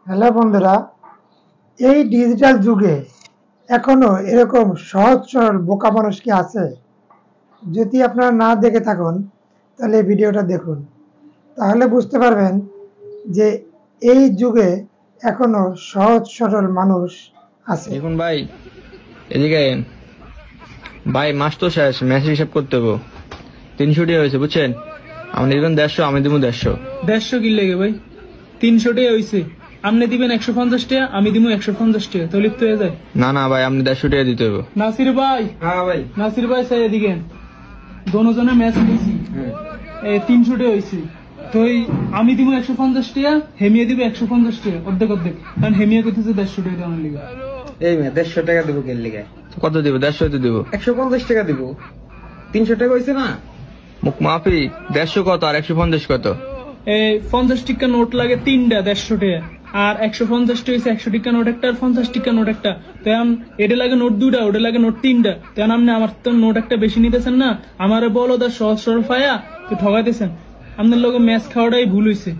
Hello বন্ধুরা, এই digital যুগে এখনো এরকম সহজ সরল বোকা মানুষ কি আছে? যদি আপনারা না দেখে থাকুন তাহলে এই ভিডিওটা দেখুন, তাহলে বুঝতে পারবেন যে এই যুগে এখনো সহজ সরল মানুষ আছে। দেখুন ভাই, এদিকে আইন। ভাই মাস তো শেষ, ম্যাচ হিসাব করতে হবো। 300 হয়েছে বুঝছেন। আপনি দিবেন 150, আমি দিব 150। 150 কি লেগে ভাই? 300 টাকা হইছে। আপনি দিবেন 150 টাকা, আমি দিব 150 টাকা। তো লিপ্ত হয়ে যায়। না না ভাই, আপনি 150 দিতে হবে। নাসির ভাই, হ্যাঁ ভাই। নাসির ভাই সাই এদিকে। দোনোজনে ম্যাচ খেলছি। 300 টাকা হইছে। তো আমি দিব 150 টাকা, হেমিয়া দিবে 150 টাকা, অর্ধেক অর্ধেক। কারণ হেমিয়া কইতেছে 150 টাকা দেওয়ার লিগে। এই মেয়ে 150 টাকা দেবো কেন লিগে? কত দিব? 150 তো দিব। 150 টাকা দিব। 300 টাকা হয়েছে না? মুখ মাফি। 150 কত আর 150 কত? 50 টাকা নোট লাগে 3টা, 150 টাকা। আর 150 টাকা হইছে 100 টাকা নোট একটা আর 50 টাকা নোট একটা। তো এখন এটা লাগে নোট 2টা, ওটা লাগে নোট 3টা। তো এখন আপনি আমার তো নোট একটা বেশি নিতেছেন না, আমারে বলো দা সহজ সরল ফায়া তো ঠগাইতেছেন। আপনার লগে ম্যাচ খাওয়াটাই ভুল হইছে।